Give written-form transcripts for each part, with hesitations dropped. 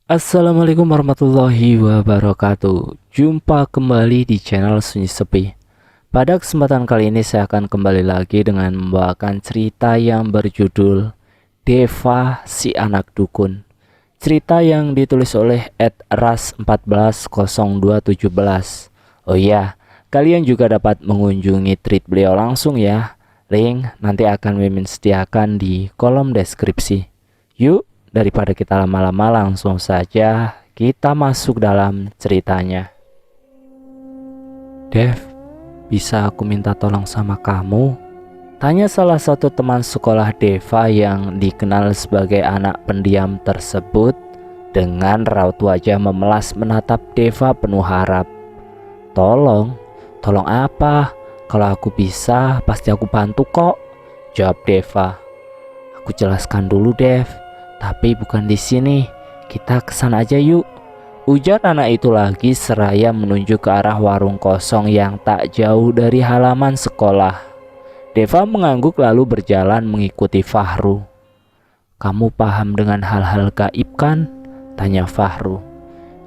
Assalamualaikum warahmatullahi wabarakatuh. Jumpa kembali di channel Sunyi Sepi. Pada kesempatan kali ini saya akan kembali lagi dengan membawakan cerita yang berjudul Deva si anak dukun. Cerita yang ditulis oleh @ras140217. Oh iya, kalian juga dapat mengunjungi tweet beliau langsung ya. Link nanti akan Mimin sediakan di kolom deskripsi. Yuk, daripada kita lama-lama, langsung saja kita masuk dalam ceritanya. Dev, bisa aku minta tolong sama kamu? Tanya salah satu teman sekolah Deva yang dikenal sebagai anak pendiam tersebut dengan raut wajah memelas menatap Deva penuh harap. Tolong? Tolong apa? Kalau aku bisa, pasti aku bantu kok, jawab Deva. Aku jelaskan dulu, Dev. Tapi bukan di sini, kita kesana aja yuk, ujar anak itu lagi seraya menunjuk ke arah warung kosong yang tak jauh dari halaman sekolah. Deva mengangguk lalu berjalan mengikuti Fahru. Kamu paham dengan hal-hal gaib kan? Tanya Fahru.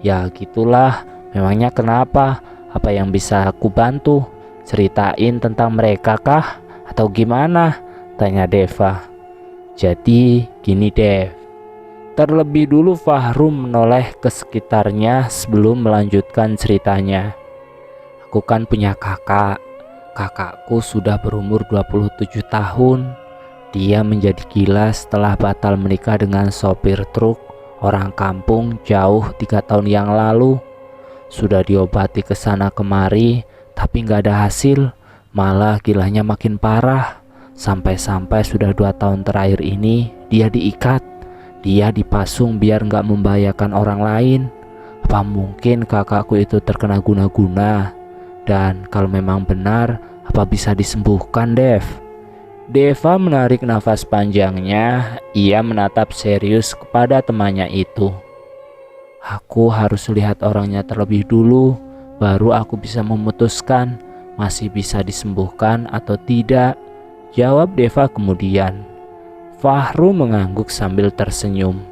Ya gitulah, memangnya kenapa? Apa yang bisa aku bantu? Ceritain tentang mereka kah? Atau gimana? Tanya Deva. Jadi gini Dev. Terlebih dulu Fahru menoleh ke sekitarnya sebelum melanjutkan ceritanya. Aku kan punya kakak. Kakakku sudah berumur 27 tahun. Dia menjadi gila setelah batal menikah dengan sopir truk orang kampung jauh 3 tahun yang lalu. Sudah diobati ke sana kemari, tapi nggak ada hasil. Malah gilanya makin parah. Sampai-sampai sudah 2 tahun terakhir ini dia diikat. Dia dipasung biar nggak membahayakan orang lain. Apa mungkin kakakku itu terkena guna-guna? Dan kalau memang benar, apa bisa disembuhkan, Dev? Deva menarik nafas panjangnya. Ia menatap serius kepada temannya itu. Aku harus lihat orangnya terlebih dulu, baru aku bisa memutuskan masih bisa disembuhkan atau tidak, jawab Deva kemudian. Fahru mengangguk sambil tersenyum.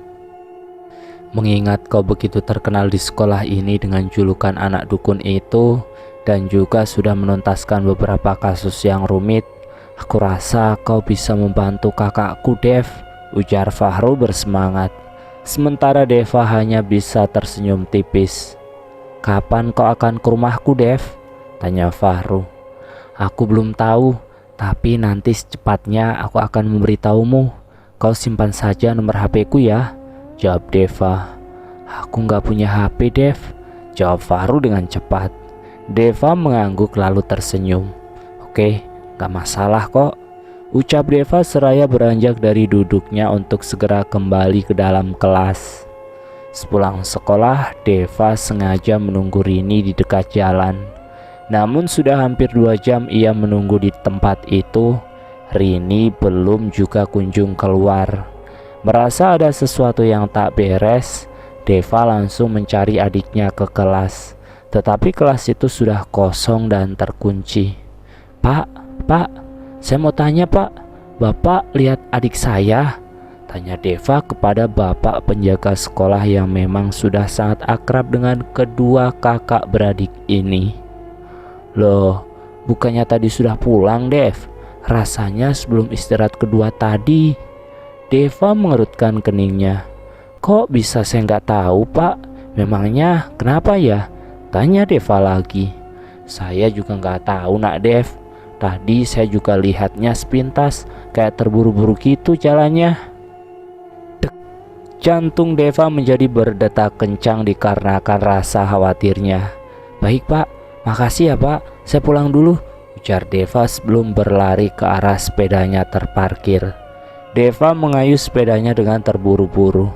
Mengingat kau begitu terkenal di sekolah ini dengan julukan anak dukun itu, dan juga sudah menuntaskan beberapa kasus yang rumit, aku rasa kau bisa membantu kakakku, Dev, ujar Fahru bersemangat. Sementara Deva hanya bisa tersenyum tipis. Kapan kau akan ke rumahku, Dev? Tanya Fahru. Aku belum tahu. Tapi nanti secepatnya aku akan memberitahumu. Kau simpan saja nomor HP ku ya, jawab Deva. Aku nggak punya HP, Dev, jawab Fahru dengan cepat. Deva mengangguk lalu tersenyum. Oke, gak masalah kok, ucap Deva seraya beranjak dari duduknya untuk segera kembali ke dalam kelas. Sepulang sekolah, Deva sengaja menunggu Rini di dekat jalan. Namun sudah hampir 2 jam ia menunggu di tempat itu, Rini belum juga kunjung keluar. Merasa ada sesuatu yang tak beres, Deva langsung mencari adiknya ke kelas. Tetapi kelas itu sudah kosong dan terkunci. Pak, saya mau tanya Pak, Bapak lihat adik saya? Tanya Deva kepada bapak penjaga sekolah yang memang sudah sangat akrab dengan kedua kakak beradik ini. Loh, bukannya tadi sudah pulang, Dev? Rasanya sebelum istirahat kedua tadi. Deva mengerutkan keningnya. Kok bisa saya nggak tahu, Pak? Memangnya kenapa ya? Tanya Deva lagi. Saya juga nggak tahu, nak Dev. Tadi saya juga lihatnya sepintas, kayak terburu-buru gitu jalannya. Dek, jantung Deva menjadi berdetak kencang dikarenakan rasa khawatirnya. Baik, Pak. Makasih ya Pak, saya pulang dulu, ujar Deva sebelum berlari ke arah sepedanya terparkir. Deva mengayuh sepedanya dengan terburu-buru.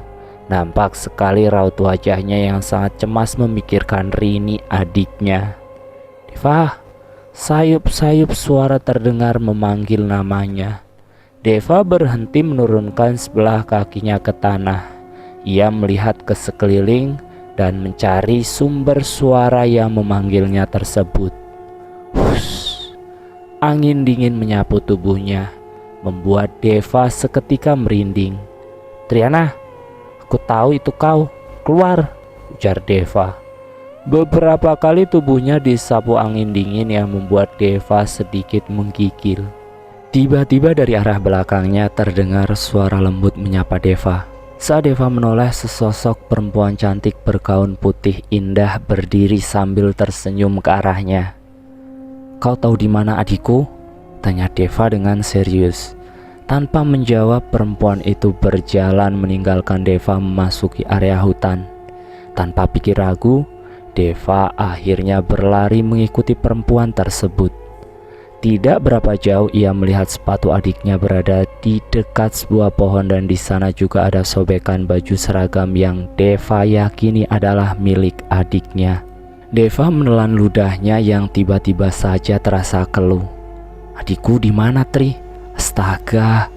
Nampak sekali raut wajahnya yang sangat cemas memikirkan Rini adiknya. Deva, sayup-sayup suara terdengar memanggil namanya. Deva berhenti menurunkan sebelah kakinya ke tanah. Ia melihat ke sekeliling dan mencari sumber suara yang memanggilnya tersebut. Hush. Angin dingin menyapu tubuhnya, membuat Deva seketika merinding. Triana, aku tahu itu kau. keluar, ujar Deva. Beberapa kali tubuhnya disapu angin dingin yang membuat Deva sedikit menggigil. Tiba-tiba dari arah belakangnya terdengar suara lembut menyapa Deva. Saat Deva menoleh, sesosok perempuan cantik bergaun putih indah berdiri sambil tersenyum ke arahnya. "Kau tahu di mana adikku?" tanya Deva dengan serius. Tanpa menjawab, perempuan itu berjalan meninggalkan Deva memasuki area hutan. Tanpa pikir ragu, Deva akhirnya berlari mengikuti perempuan tersebut. Tidak berapa jauh ia melihat sepatu adiknya berada di dekat sebuah pohon dan di sana juga ada sobekan baju seragam yang Deva yakini adalah milik adiknya. Deva menelan ludahnya yang tiba-tiba saja terasa keluh. "Adikku di mana, Tri? Astaga!"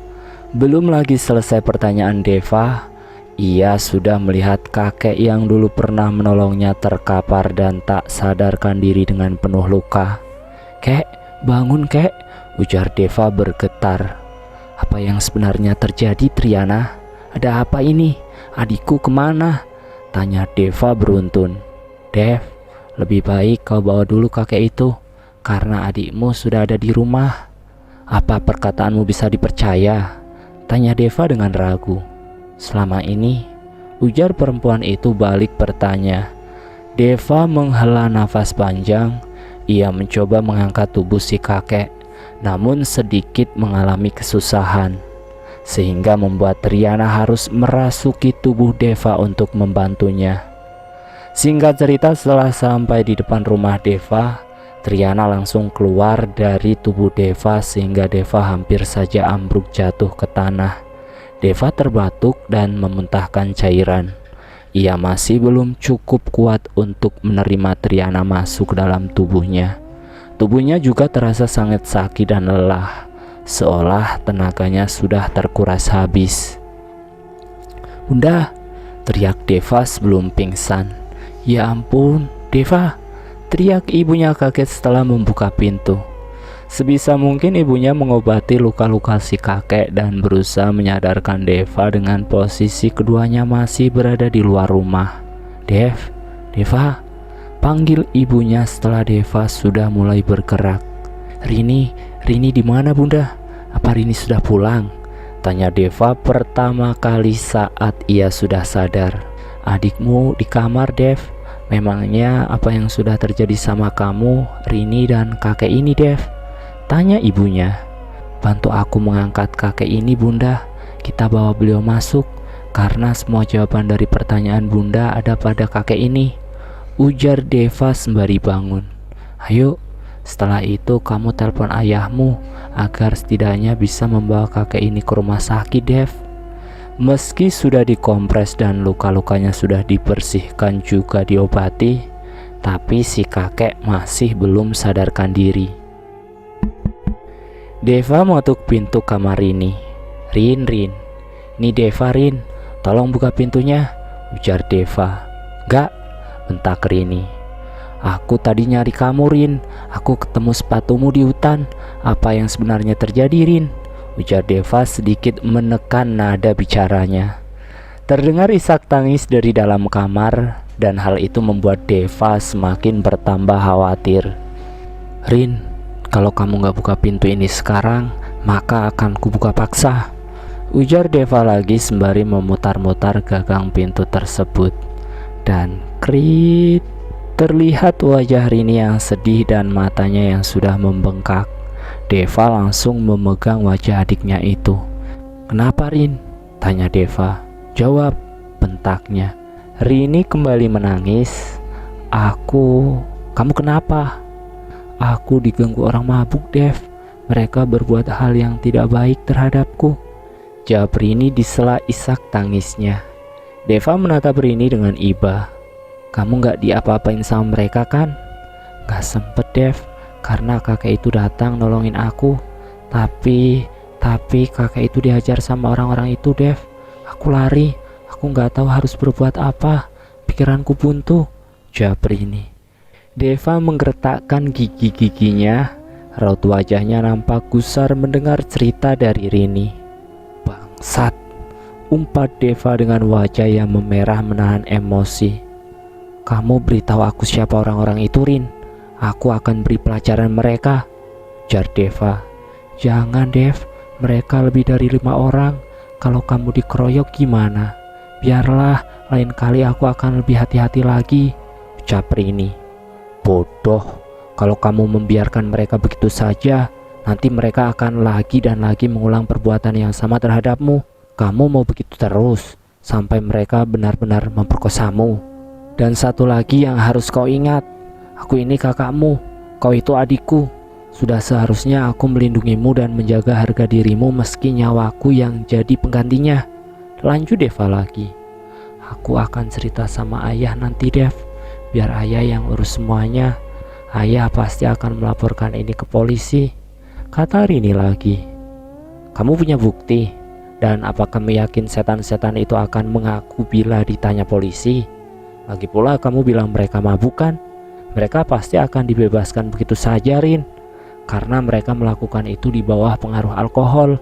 Belum lagi selesai pertanyaan Deva, ia sudah melihat kakek yang dulu pernah menolongnya terkapar dan tak sadarkan diri dengan penuh luka. "Kek, bangun kek," ujar Deva bergetar. "Apa yang sebenarnya terjadi, Triana? Ada apa ini? Adikku kemana?" tanya Deva beruntun. "Dev, lebih baik kau bawa dulu kakek itu, karena adikmu sudah ada di rumah." "Apa perkataanmu bisa dipercaya?" tanya Deva dengan ragu. "Selama ini," ujar perempuan itu balik bertanya. Deva menghela nafas panjang. Ia mencoba mengangkat tubuh si kakek, namun sedikit mengalami kesusahan, sehingga membuat Triana harus merasuki tubuh Deva untuk membantunya. Singkat cerita, setelah sampai di depan rumah Deva, Triana langsung keluar dari tubuh Deva sehingga Deva hampir saja ambruk jatuh ke tanah. Deva terbatuk dan memuntahkan cairan. Ia masih belum cukup kuat untuk menerima Triana masuk ke dalam tubuhnya. Tubuhnya juga terasa sangat sakit dan lelah, seolah tenaganya sudah terkuras habis. "Bunda!" teriak Deva sebelum pingsan. "Ya ampun, Deva!" teriak ibunya kaget setelah membuka pintu. Sebisa mungkin ibunya mengobati luka-luka si kakek dan berusaha menyadarkan Deva dengan posisi keduanya masih berada di luar rumah. Deva, panggil ibunya setelah Deva sudah mulai bergerak. Rini di mana bunda? Apa Rini sudah pulang?" tanya Deva pertama kali saat ia sudah sadar. "Adikmu di kamar, Dev. Memangnya apa yang sudah terjadi sama kamu, Rini dan kakek ini, Dev?" tanya ibunya. "Bantu aku mengangkat kakek ini bunda, kita bawa beliau masuk, karena semua jawaban dari pertanyaan bunda ada pada kakek ini," ujar Deva sembari bangun. "Ayo, setelah itu kamu telepon ayahmu agar setidaknya bisa membawa kakek ini ke rumah sakit, Dev." Meski sudah dikompres dan luka-lukanya sudah dibersihkan juga diobati, tapi si kakek masih belum sadarkan diri. Deva mengetuk pintu kamar Rini. Rin, ini Deva, Rin, tolong buka pintunya," ujar Deva. "Gak," bentak Rini. "Aku tadi nyari kamu, Rin. Aku ketemu sepatumu di hutan. Apa yang sebenarnya terjadi, Rin?" ujar Deva sedikit menekan nada bicaranya. Terdengar isak tangis dari dalam kamar dan hal itu membuat Deva semakin bertambah khawatir. "Rin, kalau kamu gak buka pintu ini sekarang, maka akan kubuka paksa," ujar Deva lagi sembari memutar-mutar gagang pintu tersebut. Dan krit, terlihat wajah Rini yang sedih dan matanya yang sudah membengkak. Deva langsung memegang wajah adiknya itu. "Kenapa, Rin?" tanya Deva. "Jawab," bentaknya. Rini kembali menangis. Kamu kenapa?" "Aku diganggu orang mabuk, Dev. Mereka berbuat hal yang tidak baik terhadapku," jawab Rini di sela isak tangisnya. Deva menatap Rini dengan iba. "Kamu gak diapa-apain sama mereka kan?" "Gak sempet, Dev, karena kakek itu datang nolongin aku. Tapi kakek itu dihajar sama orang-orang itu, Dev. Aku lari, aku gak tahu harus berbuat apa. Pikiranku buntu," jawab Rini. Deva menggertakkan gigi-giginya. Raut wajahnya nampak gusar mendengar cerita dari Rini. "Bangsat," umpat Deva dengan wajah yang memerah menahan emosi. "Kamu beritahu aku siapa orang-orang itu, Rin. Aku akan beri pelajaran mereka," ujar Deva. "Jangan, Dev. Mereka lebih dari 5 orang. Kalau kamu dikeroyok gimana? Biarlah, lain kali aku akan lebih hati-hati lagi," ucap Rini. "Bodoh. Kalau kamu membiarkan mereka begitu saja, nanti mereka akan lagi dan lagi mengulang perbuatan yang sama terhadapmu. Kamu mau begitu terus sampai mereka benar-benar memperkosamu. Dan satu lagi yang harus kau ingat, aku ini kakakmu, kau itu adikku. Sudah seharusnya aku melindungimu dan menjaga harga dirimu meski nyawaku yang jadi penggantinya," lanjut Deva lagi. "Aku akan cerita sama ayah nanti, Dev. Biar ayah yang urus semuanya. Ayah pasti akan melaporkan ini ke polisi," kata Rini lagi. "Kamu punya bukti? Dan apa kamu yakin setan-setan itu akan mengaku bila ditanya polisi? Lagi pula kamu bilang mereka mabuk kan? Mereka pasti akan dibebaskan begitu saja, Rin, karena mereka melakukan itu di bawah pengaruh alkohol,"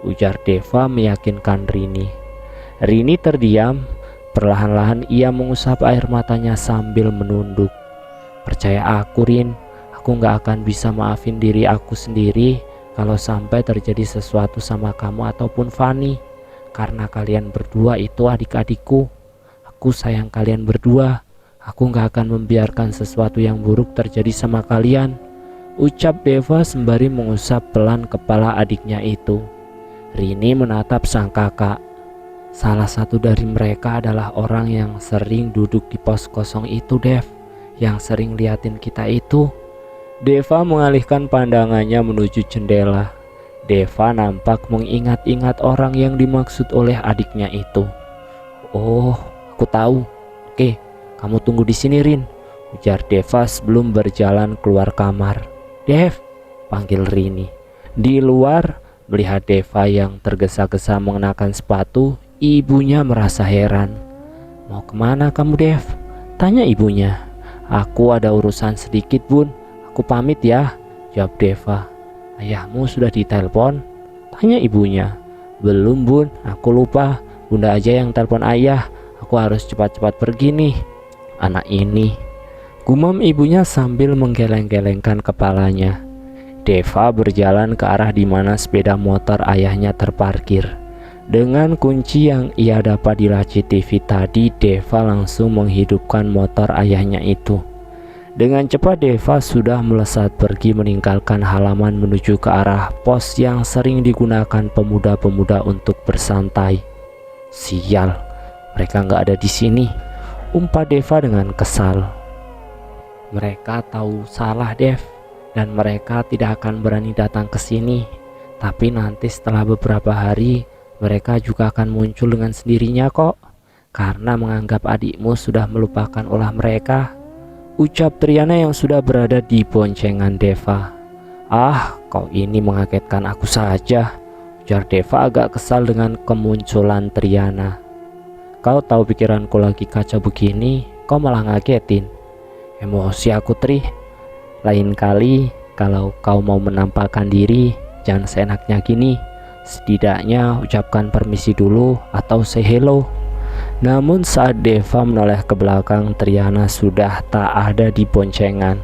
ujar Deva meyakinkan Rini. Rini terdiam. Perlahan-lahan ia mengusap air matanya sambil menunduk. "Percaya aku, Rin, aku gak akan bisa maafin diri aku sendiri kalau sampai terjadi sesuatu sama kamu ataupun Fanny. Karena kalian berdua itu adik-adikku. Aku sayang kalian berdua. Aku gak akan membiarkan sesuatu yang buruk terjadi sama kalian," ucap Deva sembari mengusap pelan kepala adiknya itu. Rini menatap sang kakak. "Salah satu dari mereka adalah orang yang sering duduk di pos kosong itu, Dev. Yang sering liatin kita itu." Deva mengalihkan pandangannya menuju jendela. Deva nampak mengingat-ingat orang yang dimaksud oleh adiknya itu. "Oh, aku tahu. Oke, kamu tunggu di sini, Rin," ujar Deva sebelum berjalan keluar kamar. "Dev," panggil Rini. Di luar, melihat Deva yang tergesa-gesa mengenakan sepatu, ibunya merasa heran. "Mau kemana kamu, Dev?" tanya ibunya. "Aku ada urusan sedikit, Bun. Aku pamit ya," jawab Deva. "Ayahmu sudah ditelepon?" tanya ibunya. "Belum, Bun. Aku lupa. Bunda aja yang telepon ayah. Aku harus cepat-cepat pergi nih." "Anak ini," gumam ibunya sambil menggeleng-gelengkan kepalanya. Deva berjalan ke arah di mana sepeda motor ayahnya terparkir. Dengan kunci yang ia dapat di laci TV tadi, Deva langsung menghidupkan motor ayahnya itu. Dengan cepat Deva sudah melesat pergi meninggalkan halaman menuju ke arah pos yang sering digunakan pemuda-pemuda untuk bersantai. "Sial, mereka nggak ada di sini," umpat Deva dengan kesal. "Mereka tahu salah, Dev, dan mereka tidak akan berani datang ke sini. Tapi nanti setelah beberapa hari, mereka juga akan muncul dengan sendirinya kok, karena menganggap adikmu sudah melupakan ulah mereka," ucap Triana yang sudah berada di boncengan Deva. "Ah, kau ini mengagetkan aku saja," ujar Deva agak kesal dengan kemunculan Triana. "Kau tahu pikiranku lagi kacau begini, kau malah ngagetin. Emosi aku, Tri. Lain kali kalau kau mau menampakkan diri, jangan seenaknya gini. Setidaknya ucapkan permisi dulu atau say hello." Namun saat Deva menoleh ke belakang, Triana sudah tak ada di boncengan.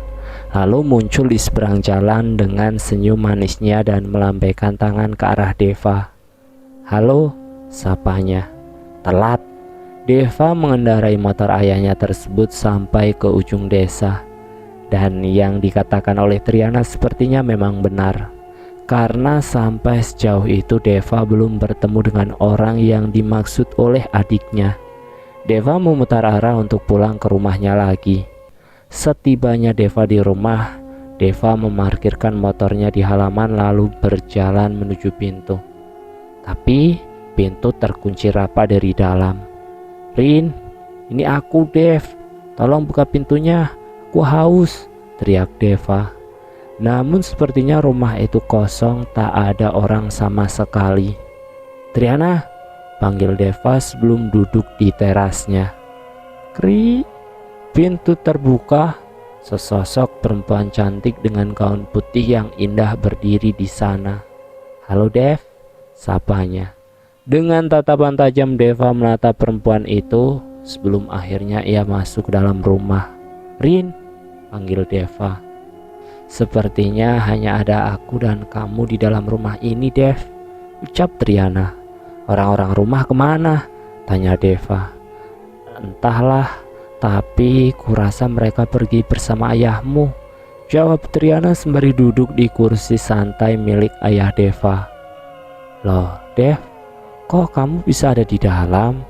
Lalu muncul di seberang jalan dengan senyum manisnya dan melambaikan tangan ke arah Deva. "Halo," sapanya. Telat. Deva mengendarai motor ayahnya tersebut sampai ke ujung desa. Dan yang dikatakan oleh Triana sepertinya memang benar. Karena sampai sejauh itu Deva belum bertemu dengan orang yang dimaksud oleh adiknya. Deva memutar arah untuk pulang ke rumahnya lagi. Setibanya Deva di rumah, Deva memarkirkan motornya di halaman lalu berjalan menuju pintu. Tapi pintu terkunci rapat dari dalam. "Rin, ini aku, Dev. Tolong buka pintunya. Aku haus," teriak Deva. Namun sepertinya rumah itu kosong, tak ada orang sama sekali. "Triana," panggil Deva sebelum duduk di terasnya. Kri, pintu terbuka. Sesosok perempuan cantik dengan gaun putih yang indah berdiri di sana. "Halo, Dev," sapanya. Dengan tatapan tajam Deva menatap perempuan itu sebelum akhirnya ia masuk ke dalam rumah. "Rin," panggil Deva. "Sepertinya hanya ada aku dan kamu di dalam rumah ini, Dev," ucap Triana. "Orang-orang rumah kemana?" tanya Deva. "Entahlah, tapi kurasa mereka pergi bersama ayahmu," jawab Triana sembari duduk di kursi santai milik ayah Deva. "Loh, Dev, kok kamu bisa ada di dalam?"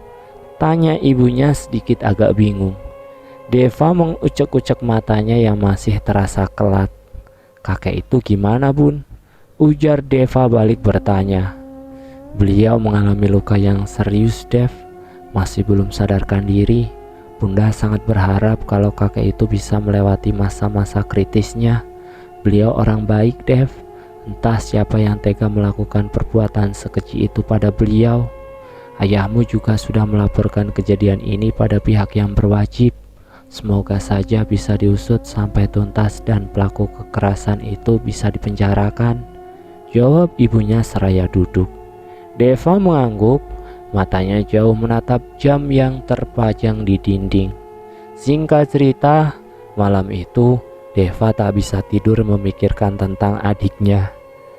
tanya ibunya sedikit agak bingung. Deva mengucek-ucek matanya yang masih terasa kelat. "Kakek itu gimana, Bun?" ujar Deva balik bertanya. "Beliau mengalami luka yang serius, Dev. Masih belum sadarkan diri. Bunda sangat berharap kalau kakek itu bisa melewati masa-masa kritisnya. Beliau orang baik, Dev. Entah siapa yang tega melakukan perbuatan sekeji itu pada beliau. Ayahmu juga sudah melaporkan kejadian ini pada pihak yang berwajib. Semoga saja bisa diusut sampai tuntas dan pelaku kekerasan itu bisa dipenjarakan," jawab ibunya seraya duduk. Deva mengangguk, matanya jauh menatap jam yang terpajang di dinding. Singkat cerita, malam itu Deva tak bisa tidur memikirkan tentang adiknya.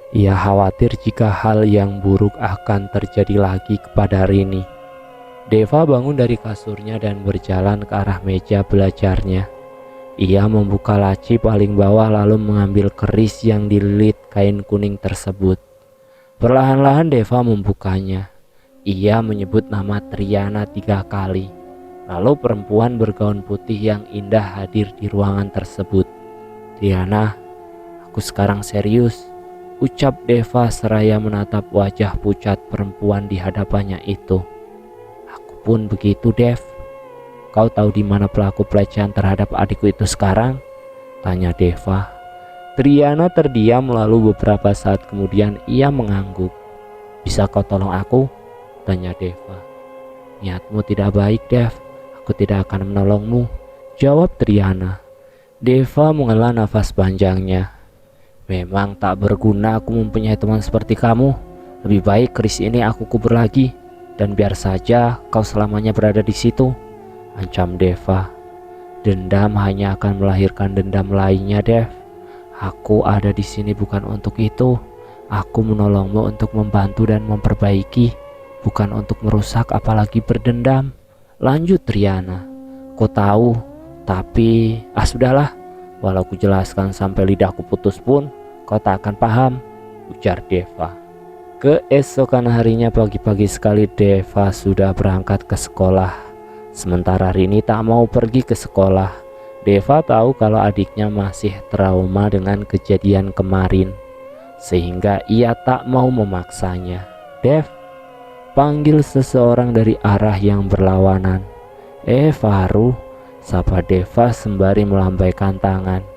Ia khawatir jika hal yang buruk akan terjadi lagi kepada Rini. Deva bangun dari kasurnya dan berjalan ke arah meja belajarnya. Ia membuka laci paling bawah lalu mengambil keris yang dililit kain kuning tersebut. Perlahan-lahan Deva membukanya. Ia menyebut nama Triana 3 kali. Lalu perempuan bergaun putih yang indah hadir di ruangan tersebut. "Triana, aku sekarang serius," ucap Deva seraya menatap wajah pucat perempuan di hadapannya itu. "Aku pun begitu, Dev. Kau tahu di mana pelaku pelecehan terhadap adikku itu sekarang?" tanya Deva. Triana terdiam lalu beberapa saat kemudian ia mengangguk. "Bisa kau tolong aku?" tanya Deva. "Niatmu tidak baik, Dev. Aku tidak akan menolongmu," jawab Triana. Deva menghela nafas panjangnya. "Memang tak berguna aku mempunyai teman seperti kamu. Lebih baik keris ini aku kubur lagi, dan biar saja kau selamanya berada di situ," ancam Deva. "Dendam hanya akan melahirkan dendam lainnya, Dev. Aku ada di sini bukan untuk itu. Aku menolongmu untuk membantu dan memperbaiki, bukan untuk merusak apalagi berdendam," lanjut Triana. "Kau tahu, tapi sudahlah. Walau ku jelaskan sampai lidahku putus pun, kau tak akan paham," ujar Deva. Keesokan harinya pagi-pagi sekali Deva sudah berangkat ke sekolah. Sementara Rini tak mau pergi ke sekolah. Deva tahu kalau adiknya masih trauma dengan kejadian kemarin, sehingga ia tak mau memaksanya. "Dev," panggil seseorang dari arah yang berlawanan. Faru," sapa Deva sembari melambaikan tangan.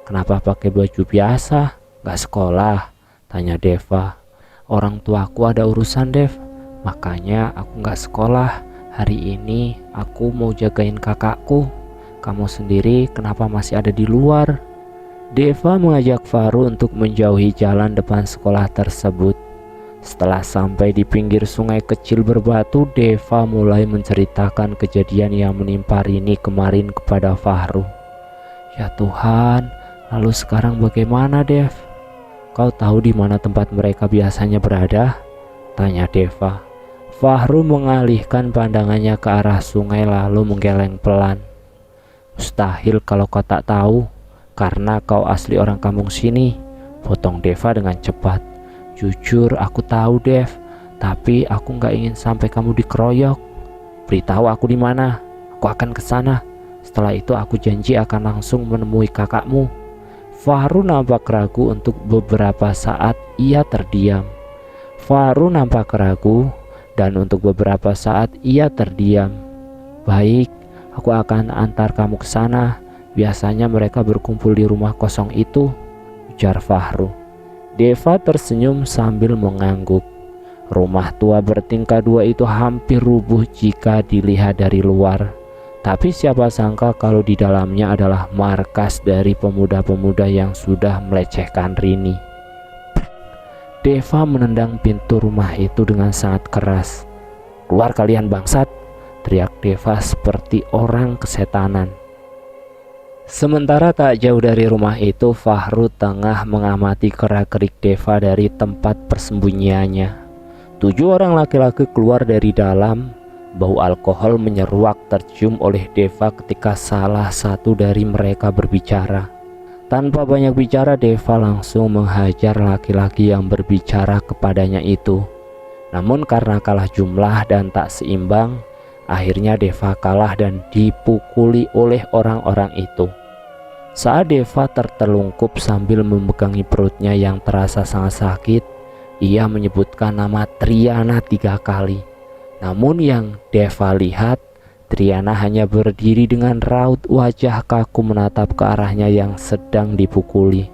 "Kenapa pakai baju biasa? Gak sekolah?" tanya Deva. "Orang tuaku ada urusan, Dev. Makanya aku gak sekolah. Hari ini aku mau jagain kakakku. Kamu sendiri kenapa masih ada di luar?" Deva mengajak Faru untuk menjauhi jalan depan sekolah tersebut. Setelah sampai di pinggir sungai kecil berbatu, Deva mulai menceritakan kejadian yang menimpa Rini kemarin kepada Faru. "Ya Tuhan, lalu sekarang bagaimana, Dev? Kau tahu di mana tempat mereka biasanya berada?" tanya Deva. Fahru mengalihkan pandangannya ke arah sungai lalu menggeleng pelan. "Mustahil kalau kau tak tahu, karena kau asli orang kampung sini," potong Deva dengan cepat. "Jujur aku tahu, Dev, tapi aku nggak ingin sampai kamu dikeroyok. Beritahu aku di mana, aku akan ke sana. Setelah itu aku janji akan langsung menemui kakakmu." Fahru nampak ragu. Untuk beberapa saat ia terdiam. Fahru nampak ragu dan untuk beberapa saat ia terdiam. "Baik, aku akan antar kamu ke sana. Biasanya mereka berkumpul di rumah kosong itu," ujar Fahru. Deva tersenyum sambil mengangguk. Rumah tua bertingkat 2 itu hampir rubuh jika dilihat dari luar. Tapi siapa sangka kalau di dalamnya adalah markas dari pemuda-pemuda yang sudah melecehkan Rini. Deva menendang pintu rumah itu dengan sangat keras. "Keluar kalian bangsat!" teriak Deva seperti orang kesetanan. Sementara tak jauh dari rumah itu, Fahru tengah mengamati gerak-gerik Deva dari tempat persembunyiannya. 7 orang laki-laki keluar dari dalam. Bau alkohol menyeruak tercium oleh Deva ketika salah satu dari mereka berbicara. Tanpa banyak bicara, Deva langsung menghajar laki-laki yang berbicara kepadanya itu. Namun karena kalah jumlah dan tak seimbang, akhirnya Deva kalah dan dipukuli oleh orang-orang itu. Saat Deva tertelungkup sambil memegangi perutnya yang terasa sangat sakit, ia menyebutkan nama Triana 3 kali. Namun yang Deva lihat, Triana hanya berdiri dengan raut wajah kaku menatap ke arahnya yang sedang dipukuli.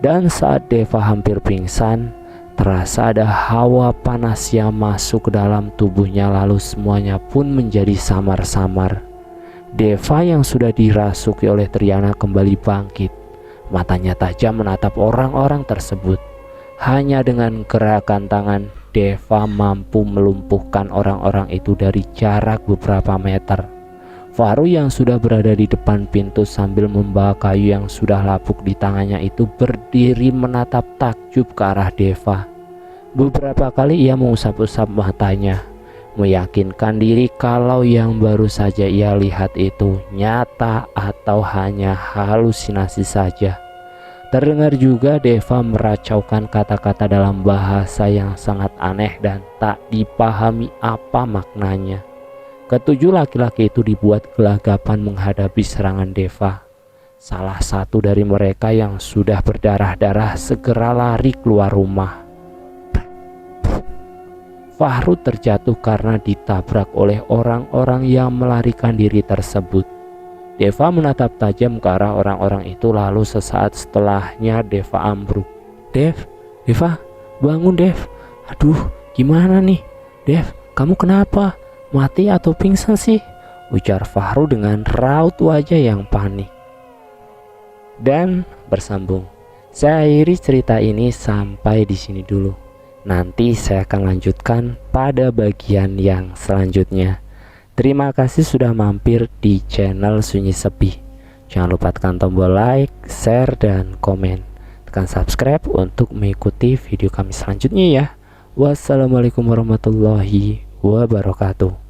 Dan saat Deva hampir pingsan, terasa ada hawa panas yang masuk ke dalam tubuhnya, lalu semuanya pun menjadi samar-samar. Deva yang sudah dirasuki oleh Triana kembali bangkit. Matanya tajam menatap orang-orang tersebut. Hanya dengan gerakan tangan, Deva mampu melumpuhkan orang-orang itu dari jarak beberapa meter. Fahru yang sudah berada di depan pintu sambil membawa kayu yang sudah lapuk di tangannya itu berdiri menatap takjub ke arah Deva. Beberapa kali ia mengusap-usap matanya, meyakinkan diri kalau yang baru saja ia lihat itu nyata atau hanya halusinasi saja. Terdengar juga Deva meracaukan kata-kata dalam bahasa yang sangat aneh dan tak dipahami apa maknanya. Ketujuh laki-laki itu dibuat gelagapan menghadapi serangan Deva. Salah satu dari mereka yang sudah berdarah-darah segera lari keluar rumah. Fahru terjatuh karena ditabrak oleh orang-orang yang melarikan diri tersebut. Deva menatap tajam ke arah orang-orang itu, lalu sesaat setelahnya Deva ambruk. Deva, bangun Dev. Aduh, gimana nih? Dev, kamu kenapa? Mati atau pingsan sih? Ujar Fahru dengan raut wajah yang panik. Dan bersambung. Saya akhiri cerita ini sampai di sini dulu. Nanti saya akan lanjutkan pada bagian yang selanjutnya. Terima kasih sudah mampir di channel Sunyi Sepi. Jangan lupa tekan tombol like, share, dan komen. Tekan subscribe untuk mengikuti video kami selanjutnya ya. Wassalamualaikum warahmatullahi wabarakatuh.